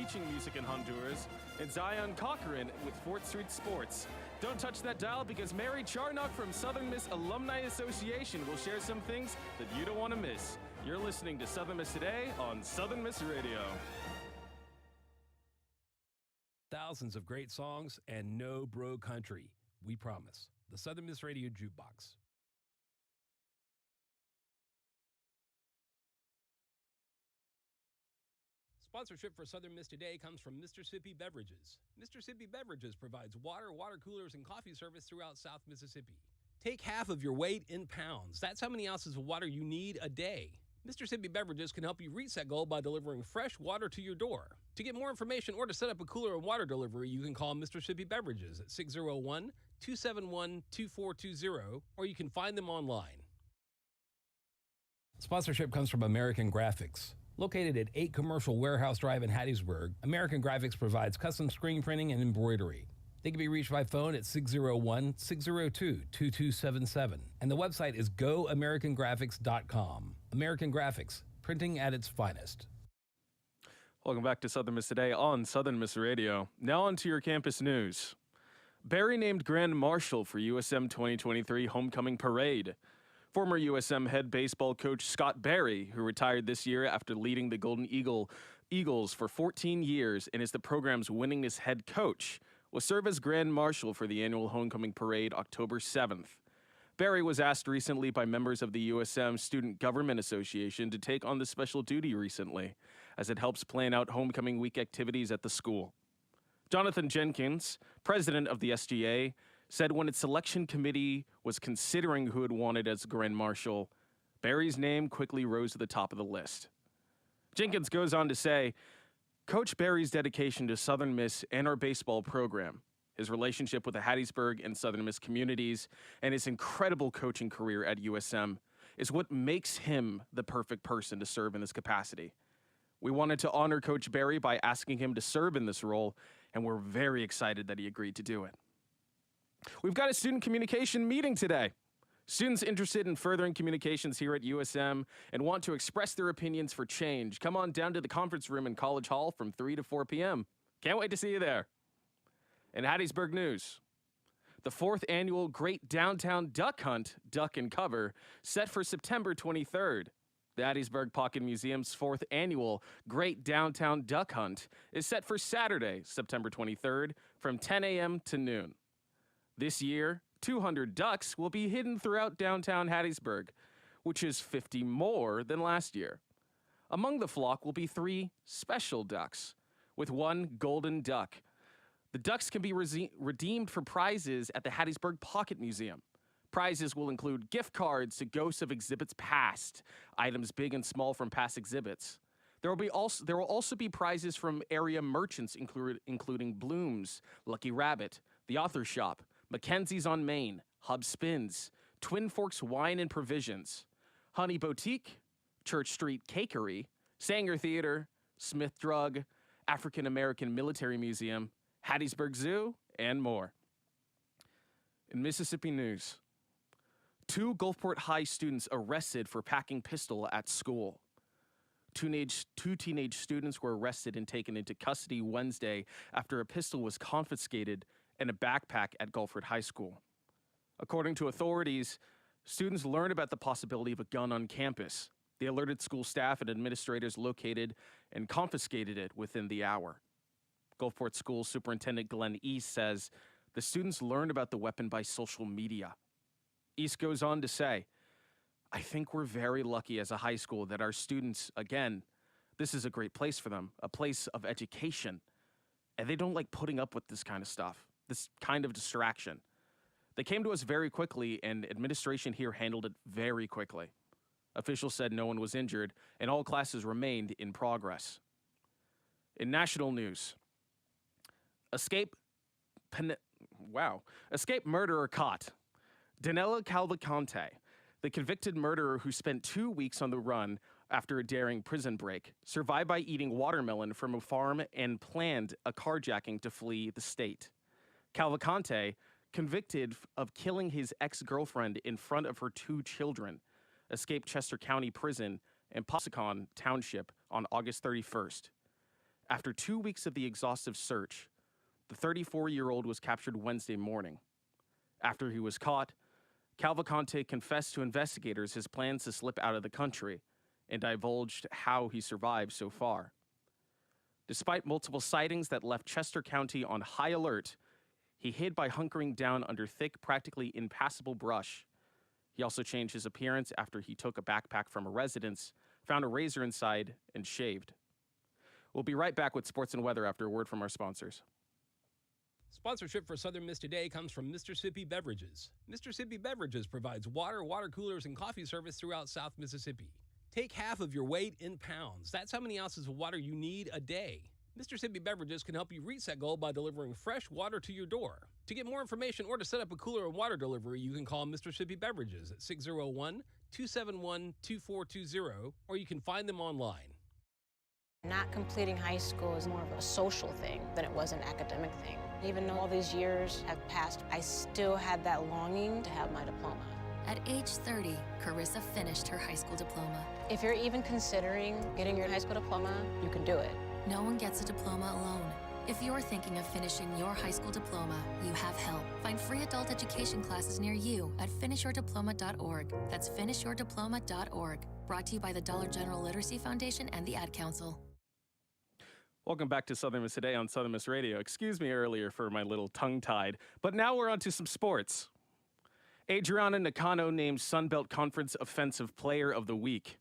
teaching music in Honduras, and Zion Cochran with 4th Street Sports. Don't touch that dial because Mary Charnock from Southern Miss Alumni Association will share some things that you don't want to miss. You're listening to Southern Miss Today on Southern Miss Radio. Thousands of great songs and no bro country. We promise. The Southern Miss Radio Jukebox. Sponsorship for Southern Miss Today comes from Mr. Sippy Beverages. Mr. Sippy Beverages provides water, water coolers, and coffee service throughout South Mississippi. Take half of your weight in pounds. That's how many ounces of water you need a day. Mr. Sippy Beverages can help you reach that goal by delivering fresh water to your door. To get more information or to set up a cooler and water delivery, you can call Mr. Sippy Beverages at 601-271-2420, or you can find them online. Sponsorship comes from American Graphics. Located at 8 Commercial Warehouse Drive in Hattiesburg, American Graphics provides custom screen printing and embroidery. They can be reached by phone at 601-602-2277. And the website is goamericangraphics.com. American Graphics, printing at its finest. Welcome back to Southern Miss Today on Southern Miss Radio. Now on to your campus news. Barry named Grand Marshal for USM 2023 Homecoming Parade. Former USM head baseball coach Scott Barry, who retired this year after leading the Golden Eagles for 14 years and is the program's winningest head coach, will serve as Grand Marshal for the annual Homecoming Parade October 7th. Barry was asked recently by members of the USM Student Government Association to take on the special duty recently, as it helps plan out homecoming week activities at the school. Jonathan Jenkins, president of the SGA, said when its selection committee was considering who it wanted as Grand Marshal, Barry's name quickly rose to the top of the list. Jenkins goes on to say, Coach Barry's dedication to Southern Miss and our baseball program, his relationship with the Hattiesburg and Southern Miss communities, and his incredible coaching career at USM is what makes him the perfect person to serve in this capacity. We wanted to honor Coach Barry by asking him to serve in this role, and we're very excited that he agreed to do it. We've got a student communication meeting today. Students interested in furthering communications here at USM and want to express their opinions for change, come on down to the conference room in College Hall from 3 to 4 p.m. Can't wait to see you there. In Hattiesburg news, the 4th annual Great Downtown Duck Hunt, Duck and Cover, set for September 23rd. The Hattiesburg Pocket Museum's 4th annual Great Downtown Duck Hunt is set for Saturday, September 23rd, from 10 a.m. to noon. This year, 200 ducks will be hidden throughout downtown Hattiesburg, which is 50 more than last year. Among the flock will be 3 special ducks, with 1 golden duck. The ducks can be redeemed for prizes at the Hattiesburg Pocket Museum. Prizes will include gift cards to ghosts of exhibits past, items big and small from past exhibits. There will also be prizes from area merchants, including Bloom's, Lucky Rabbit, The Author Shop, Mackenzie's on Main, Hub Spins, Twin Forks Wine and Provisions, Honey Boutique, Church Street Cakery, Sanger Theater, Smith Drug, African American Military Museum, Hattiesburg Zoo, and more. In Mississippi news, 2 Gulfport High students arrested for packing pistol at school. Two teenage students were arrested and taken into custody Wednesday after a pistol was confiscated in a backpack at Gulfport High School. According to authorities, students learned about the possibility of a gun on campus. They alerted school staff and administrators located and confiscated it within the hour. Gulfport School Superintendent Glenn East says the students learned about the weapon by social media. East goes on to say, I think we're very lucky as a high school that our students, again, this is a great place for them, a place of education, and they don't like putting up with this kind of stuff, this kind of distraction. They came to us very quickly, and administration here handled it very quickly. Officials said no one was injured, and all classes remained in progress. In national news, escape murderer caught. Danella Cavalcante, the convicted murderer who spent 2 weeks on the run after a daring prison break, survived by eating watermelon from a farm and planned a carjacking to flee the state. Cavalcante, convicted of killing his ex-girlfriend in front of her 2 children, escaped Chester County Prison in Possacon Township on August 31st. After 2 weeks of the exhaustive search, the 34-year-old was captured Wednesday morning. After he was caught, Cavalcante confessed to investigators his plans to slip out of the country and divulged how he survived so far. Despite multiple sightings that left Chester County on high alert, he hid by hunkering down under thick, practically impassable brush. He also changed his appearance after he took a backpack from a residence, found a razor inside, and shaved. We'll be right back with sports and weather after a word from our sponsors. Sponsorship for Southern Miss Today comes from Mississippi Beverages. Mississippi Beverages provides water, water coolers, and coffee service throughout South Mississippi. Take half of your weight in pounds. That's how many ounces of water you need a day. Mississippi Beverages can help you reach that goal by delivering fresh water to your door. To get more information or to set up a cooler and water delivery, you can call Mississippi Beverages at 601-271-2420, or you can find them online. Not completing high school is more of a social thing than it was an academic thing. Even though all these years have passed, I still had that longing to have my diploma. At age 30, Carissa finished her high school diploma. If you're even considering getting your high school diploma, you can do it. No one gets a diploma alone. If you're thinking of finishing your high school diploma, you have help. Find free adult education classes near you at finishyourdiploma.org. That's finishyourdiploma.org. Brought to you by the Dollar General Literacy Foundation and the Ad Council. Welcome back to Southern Miss Today on Southern Miss Radio. Excuse me earlier for my little tongue-tied, but now we're on to some sports. Adriana Nakano named Sunbelt Conference Offensive Player of the Week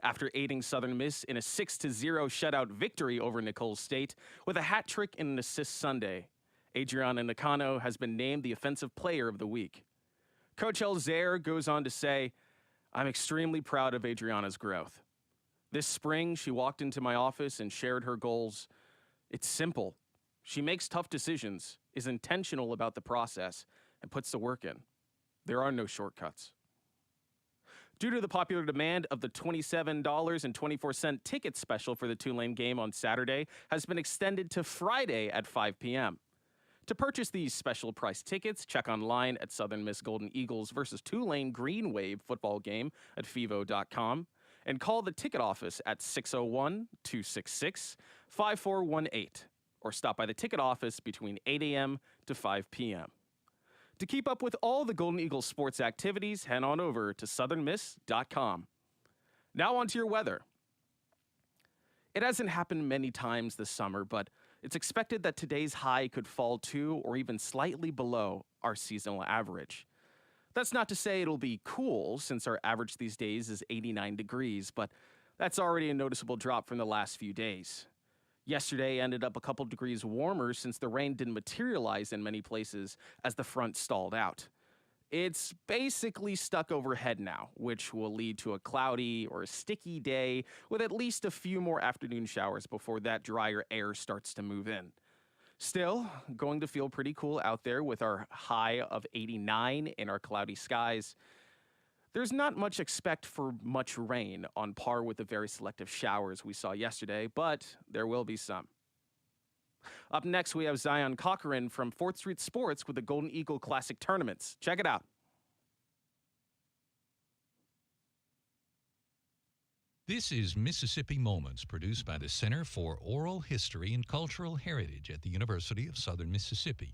after aiding Southern Miss in a 6-0 shutout victory over Nicole State with a hat trick and an assist Sunday. Adriana Nakano has been named the Offensive Player of the Week. Coach Elzair goes on to say, "I'm extremely proud of Adriana's growth. This spring, she walked into my office and shared her goals. It's simple. She makes tough decisions, is intentional about the process, and puts the work in. There are no shortcuts." Due to the popular demand of the $27.24 ticket special for the Tulane game on Saturday has been extended to Friday at 5 p.m. To purchase these special price tickets, check online at Southern Miss Golden Eagles versus Tulane Green Wave football game at fevo.com and call the ticket office at 601-266-5418 or stop by the ticket office between 8 a.m. to 5 p.m. To keep up with all the Golden Eagles sports activities, head on over to southernmiss.com. Now on to your weather. It hasn't happened many times this summer, but it's expected that today's high could fall to or even slightly below our seasonal average. That's not to say it'll be cool, since our average these days is 89 degrees, but that's already a noticeable drop from the last few days. Yesterday ended up a couple degrees warmer since the rain didn't materialize in many places as the front stalled out. It's basically stuck overhead now, which will lead to a cloudy or a sticky day with at least a few more afternoon showers before that drier air starts to move in. Still, going to feel pretty cool out there with our high of 89 in our cloudy skies. There's not much expect for much rain, on par with the very selective showers we saw yesterday, but there will be some. Up next, we have Zion Cochran from 4th Street Sports with the Golden Eagle Classic Tournaments. Check it out. This is Mississippi Moments, produced by the Center for Oral History and Cultural Heritage at the University of Southern Mississippi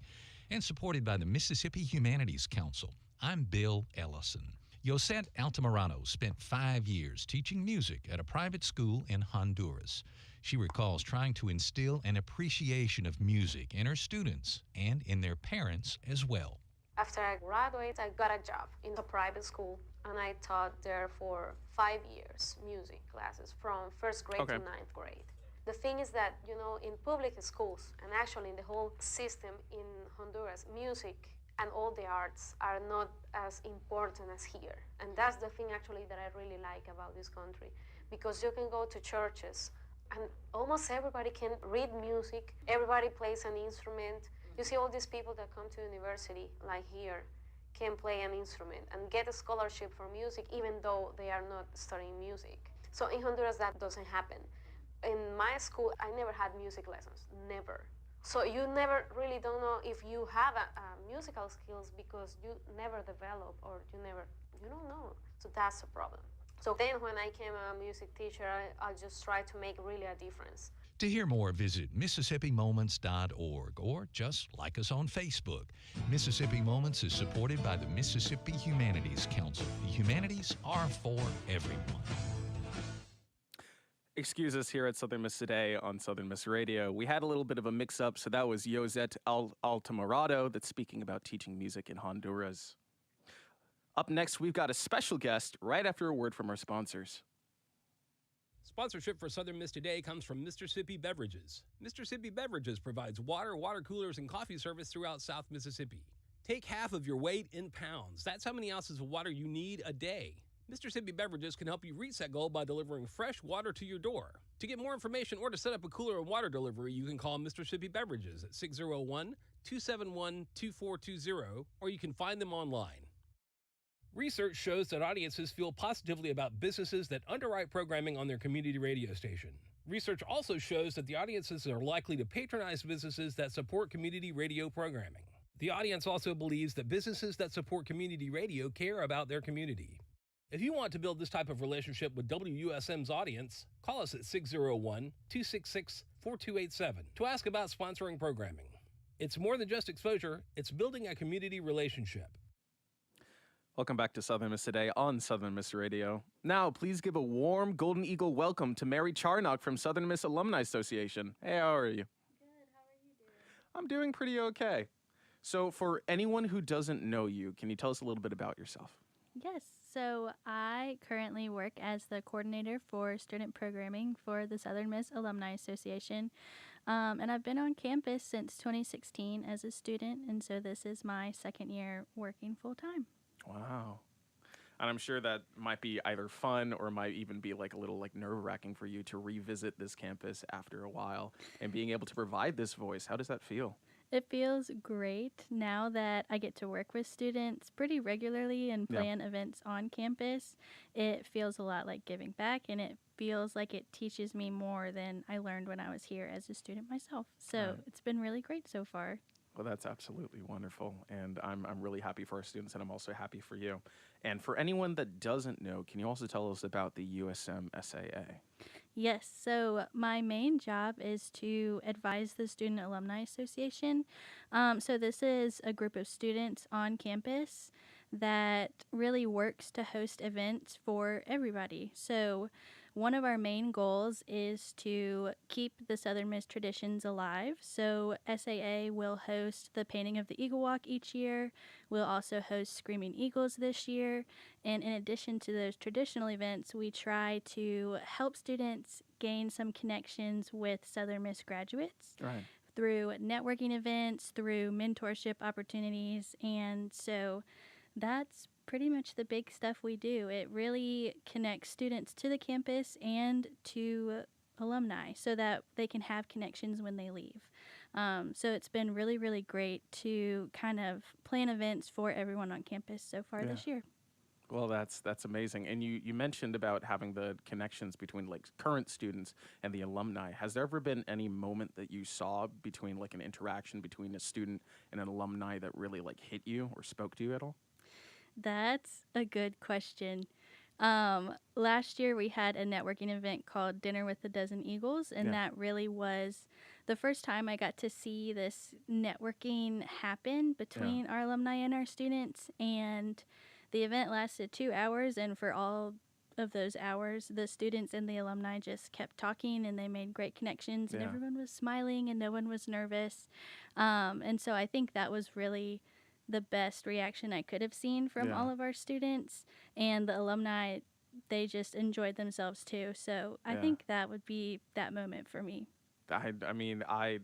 and supported by the Mississippi Humanities Council. I'm Bill Ellison. Yosette Altamirano spent 5 years teaching music at a private school in Honduras. She recalls trying to instill an appreciation of music in her students and in their parents as well. After I graduated, I got a job in a private school, and I taught there for 5 years, music classes, from first grade to ninth grade. The thing is that, in public schools, and actually in the whole system in Honduras, music and all the arts are not as important as here. And that's the thing actually that I really like about this country, because you can go to churches and almost everybody can read music, everybody plays an instrument. You see all these people that come to university, like here, can play an instrument and get a scholarship for music even though they are not studying music. So in Honduras that doesn't happen. In my school, I never had music lessons, never. So you never really don't know if you have a musical skills because you never develop or you don't know. So that's the problem. So then when I became a music teacher, I just tried to make really a difference. To hear more, visit MississippiMoments.org or just like us on Facebook. Mississippi Moments is supported by the Mississippi Humanities Council. The humanities are for everyone. Excuse us here at Southern Miss Today on Southern Miss Radio. We had a little bit of a mix-up, so that was Yosette Altamirano that's speaking about teaching music in Honduras. Up next, we've got a special guest right after a word from our sponsors. Sponsorship for Southern Miss Today comes from Mr. Sippy Beverages. Mr. Sippy Beverages provides water, water coolers, and coffee service throughout South Mississippi. Take half of your weight in pounds. That's how many ounces of water you need a day. Mr. Sippy Beverages can help you reach that goal by delivering fresh water to your door. To get more information or to set up a cooler and water delivery, you can call Mr. Sippy Beverages at 601-271-2420, or you can find them online. Research shows that audiences feel positively about businesses that underwrite programming on their community radio station. Research also shows that the audiences are likely to patronize businesses that support community radio programming. The audience also believes that businesses that support community radio care about their community. If you want to build this type of relationship with WUSM's audience, call us at 601-266-4287 to ask about sponsoring programming. It's more than just exposure, it's building a community relationship. Welcome back to Southern Miss Today on Southern Miss Radio. Now, please give a warm Golden Eagle welcome to Mary Charnock from Southern Miss Alumni Association. Hey, how are you? Good. How are you doing? I'm doing pretty okay. So for anyone who doesn't know you, can you tell us a little bit about yourself? Yes. So I currently work as the coordinator for student programming for the Southern Miss Alumni Association. And I've been on campus since 2016 as a student. And so this is my second year working full time. Wow. And I'm sure that might be either fun or might even be like a little like nerve-wracking for you to revisit this campus after a while and being able to provide this voice. How does that feel? It feels great now that I get to work with students pretty regularly and plan events on campus. It feels a lot like giving back, and it feels like it teaches me more than I learned when I was here as a student myself. So It's been really great so far. Well, that's absolutely wonderful, and I'm really happy for our students, and I'm also happy for you. And for anyone that doesn't know, can you also tell us about the USM SAA? Yes, so my main job is to advise the Student Alumni Association. So this is a group of students on campus that really works to host events for everybody. So one of our main goals is to keep the Southern Miss traditions alive. So SAA will host the Painting of the Eagle Walk each year. We'll also host Screaming Eagles this year. And in addition to those traditional events, we try to help students gain some connections with Southern Miss graduates. Right. Through networking events, through mentorship opportunities. And so that's pretty much the big stuff we do. It really connects students to the campus and to alumni so that they can have connections when they leave. So it's been really, really great to kind of plan events for everyone on campus so far this year. Well, that's amazing. And you mentioned about having the connections between like current students and the alumni. Has there ever been any moment that you saw between like an interaction between a student and an alumni that really like hit you or spoke to you at all? That's a good question. Last year we had a networking event called Dinner with a Dozen Eagles, and that really was the first time I got to see this networking happen between our alumni and our students. And the event lasted 2 hours, and for all of those hours, the students and the alumni just kept talking, and they made great connections, and everyone was smiling, and no one was nervous. And so I think that was really the best reaction I could have seen from all of our students, and the alumni, they just enjoyed themselves too. So I think that would be that moment for me. I mean, I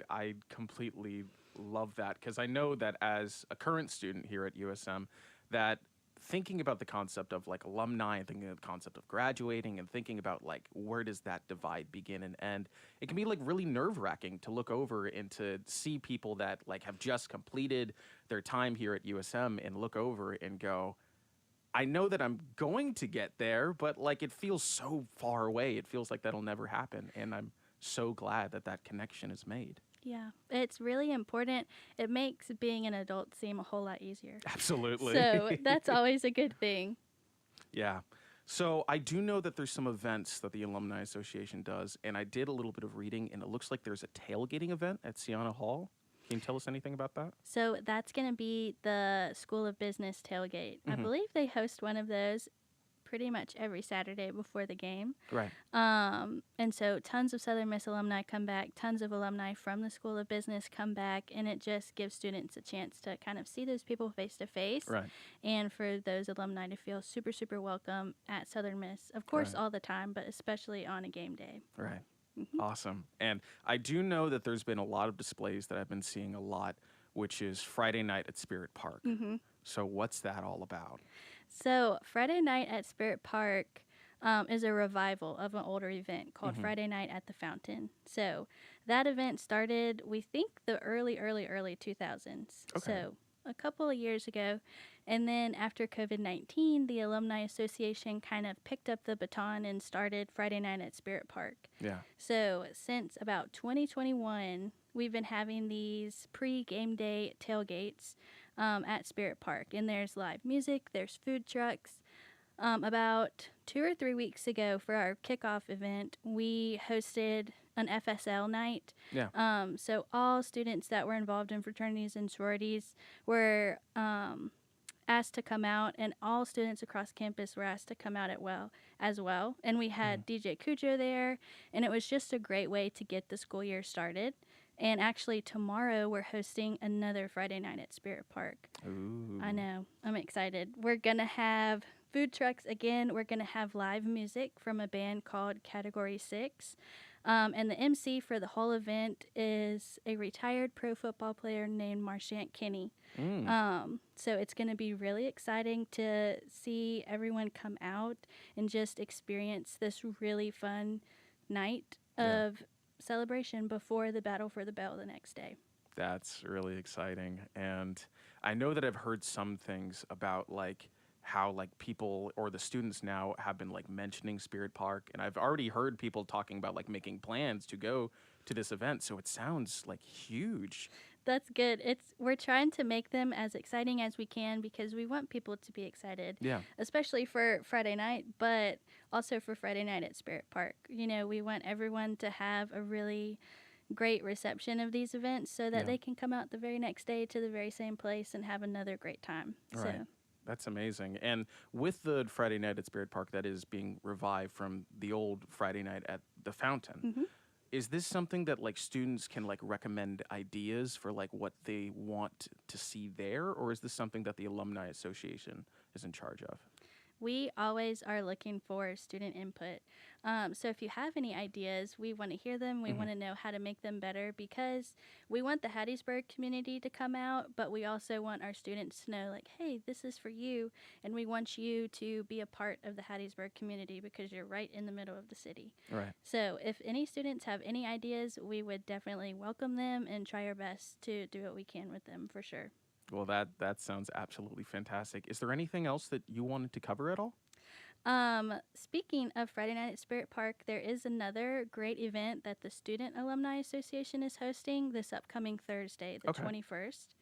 completely love that, because I know that as a current student here at USM, that thinking about the concept of like alumni and thinking of the concept of graduating and thinking about like where does that divide begin and end, it can be like really nerve-wracking to look over and to see people that like have just completed their time here at USM and look over and go, I know that I'm going to get there, but like it feels so far away. It feels like that'll never happen, and I'm so glad that that connection is made. Yeah, it's really important. It makes being an adult seem a whole lot easier. Absolutely. So that's always a good thing. Yeah. So I do know that there's some events that the Alumni Association does, and I did a little bit of reading, and it looks like there's a tailgating event at Siena Hall. Can you tell us anything about that? So that's going to be the School of Business tailgate. I Mhm. believe they host one of those pretty much every Saturday before the game. Right. And so tons of Southern Miss alumni come back, tons of alumni from the School of Business come back, and it just gives students a chance to kind of see those people face to face. Right. And for those alumni to feel super, super welcome at Southern Miss, of course, Right. all the time, but especially on a game day. Right. Mhm. Awesome. And I do know that there's been a lot of displays that I've been seeing a lot, which is Friday night at Spirit Park. Mhm. So what's that all about? So Friday night at Spirit Park is a revival of an older event called Mhm. Friday Night at the Fountain. So that event started, we think, the early 2000s. Okay. So a couple of years ago. And then after COVID-19, the Alumni Association kind of picked up the baton and started Friday Night at Spirit Park. Yeah. So since about 2021, we've been having these pre-game day tailgates at Spirit Park. And there's live music, there's food trucks. About 2 or 3 weeks ago for our kickoff event, we hosted an FSL night. Yeah. So all students that were involved in fraternities and sororities were asked to come out, and all students across campus were asked to come out as well. And we had DJ Cujo there, and it was just a great way to get the school year started. And actually, tomorrow we're hosting another Friday night at Spirit Park. Ooh. I know. I'm excited. We're going to have food trucks again. We're going to have live music from a band called Category 6. And the MC for the whole event is a retired pro football player named Marchant Kenny. So it's going to be really exciting to see everyone come out and just experience this really fun night Yeah. of celebration before the Battle for the Bell the next day. That's really exciting. And I know that I've heard some things about like how like people or the students now have been like mentioning Spirit Park, and I've already heard people talking about like making plans to go to this event, so it sounds like huge. That's good. We're trying to make them as exciting as we can because we want people to be excited, Yeah. especially for Friday night, but also for Friday night at Spirit Park. You know, we want everyone to have a really great reception of these events so that Yeah. they can come out the very next day to the very same place and have another great time. Right. So That's amazing. And with the Friday night at Spirit Park that is being revived from the old Friday night at the Fountain, Mhm. is this something that like students can like recommend ideas for like what they want to see there, or is this something that the Alumni Association is in charge of? we always are looking for student input. So if you have any ideas, we want to hear them. We Mhm. want to know how to make them better because we want the Hattiesburg community to come out, but we also want our students to know, like, hey, this is for you, and we want you to be a part of the Hattiesburg community because you're right in the middle of the city. Right. So if any students have any ideas, we would definitely welcome them and try our best to do what we can with them for sure. Well, that sounds absolutely fantastic. Is there anything else that you wanted to cover at all? Speaking of Friday Night at Spirit Park, there is another great event that the Student Alumni Association is hosting this upcoming Thursday, the Okay. 21st.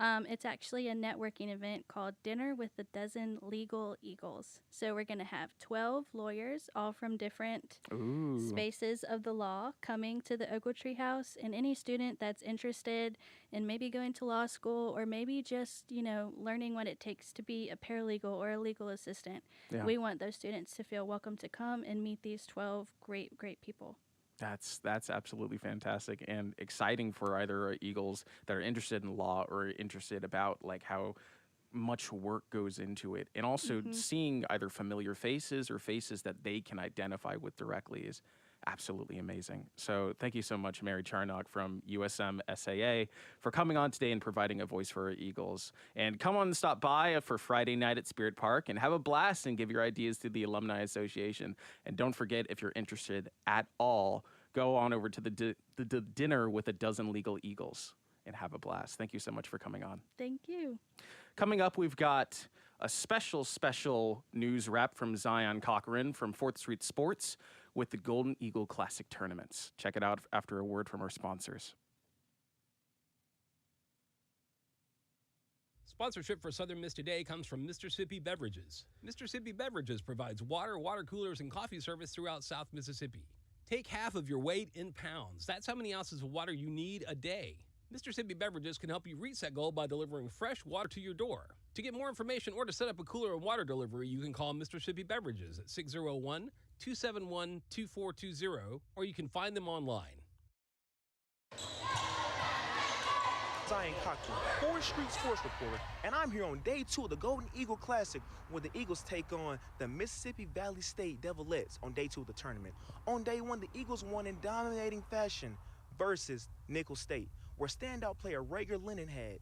It's actually a networking event called Dinner with a Dozen Legal Eagles. So we're going to have 12 lawyers, all from different Ooh. spaces of the law, coming to the Ogletree House. And any student that's interested in maybe going to law school or maybe just, learning what it takes to be a paralegal or a legal assistant, Yeah. we want those students to feel welcome to come and meet these 12 great, great people. That's absolutely fantastic and exciting for either Eagles that are interested in law or interested about like how much work goes into it, and also seeing either familiar faces or faces that they can identify with directly is absolutely amazing. So thank you so much, Mary Charnock from USM SAA, for coming on today and providing a voice for our Eagles. And come on and stop by for Friday night at Spirit Park and have a blast and give your ideas to the Alumni Association. And don't forget, if you're interested at all, go on over to the Dinner with a Dozen Legal Eagles and have a blast. Thank you so much for coming on. Thank you. Coming up, we've got a special news wrap from Zion Cochran from 4th Street Sports with the Golden Eagle Classic Tournaments. Check it out after a word from our sponsors. Sponsorship for Southern Miss Today comes from Mr. Sippy Beverages. Mr. Sippy Beverages provides water, water coolers, and coffee service throughout South Mississippi. Take half of your weight in pounds. That's how many ounces of water you need a day. Mr. Sippy Beverages can help you reach that goal by delivering fresh water to your door. To get more information or to set up a cooler and water delivery, you can call Mr. Sippy Beverages at 601-271-2420, or you can find them online. Zion Cochran, 4th Street Sports Reporter, and I'm here on day 2 of the Golden Eagle Classic, where the Eagles take on the Mississippi Valley State Devilettes on day 2 of the tournament. On day 1, the Eagles won in dominating fashion versus Nicholls State, where standout player Rager Lennon had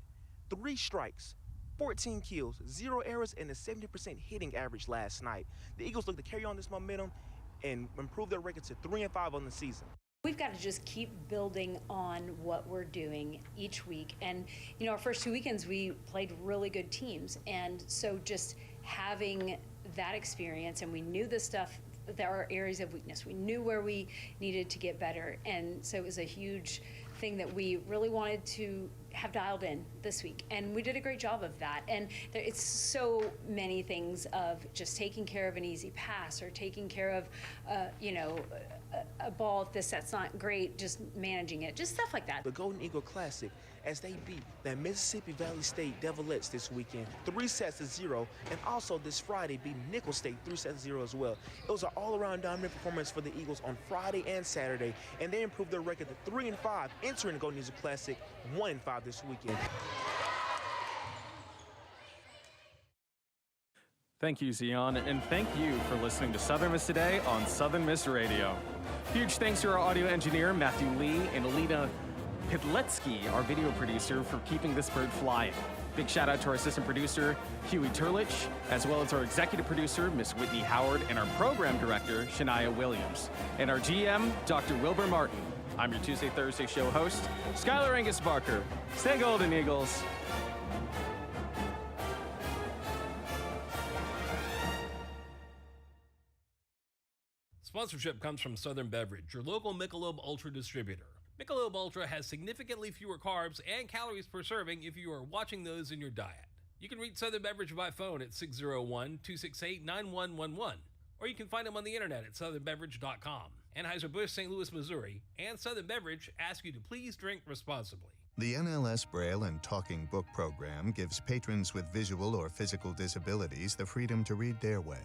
3 strikes, 14 kills, 0 errors, and a 70% hitting average last night. The Eagles look to carry on this momentum and improve their record to 3-5 on the season. We've got to just keep building on what we're doing each week. And, you know, our first 2 weekends, we played really good teams. And so just having that experience, and we knew the stuff, there are areas of weakness. We knew where we needed to get better. And so it was a huge thing that we really wanted to have dialed in this week, and we did a great job of that. And it's so many things of just taking care of an easy pass, or taking care of a ball if this set's not great, just managing it, just stuff like that. The Golden Eagle Classic, as they beat the Mississippi Valley State Devilettes this weekend 3-0, and also this Friday beat Nicholls State 3-0 as well. It was an all-around dominant performance for the Eagles on Friday and Saturday, and they improved their record to 3-5, entering the Golden Eagle Classic 1-5 this weekend. Thank you, Zion, and thank you for listening to Southern Miss Today on Southern Miss Radio. Huge thanks to our audio engineer, Matthew Lee, and Alina Pitletsky, our video producer, for keeping this bird flying. Big shout out to our assistant producer, Huey Turlich, as well as our executive producer, Miss Whitney Howard, and our program director, Shania Williams, and our GM, Dr. Wilbur Martin. I'm your Tuesday, Thursday show host, Skylar Angus Barker. Stay golden, Eagles. Sponsorship comes from Southern Beverage, your local Michelob Ultra distributor. Michelob Ultra has significantly fewer carbs and calories per serving if you are watching those in your diet. You can reach Southern Beverage by phone at 601-268-9111, or you can find them on the internet at southernbeverage.com. Anheuser-Busch, St. Louis, Missouri, and Southern Beverage ask you to please drink responsibly. The NLS Braille and Talking Book program gives patrons with visual or physical disabilities the freedom to read their way.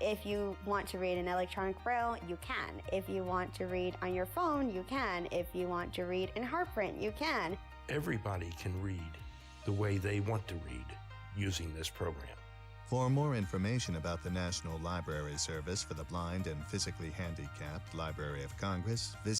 If you want to read in electronic braille, you can. If you want to read on your phone, you can. If you want to read in heart print, you can. Everybody can read the way they want to read using this program. For more information about the National Library Service for the Blind and Physically Handicapped Library of Congress, visit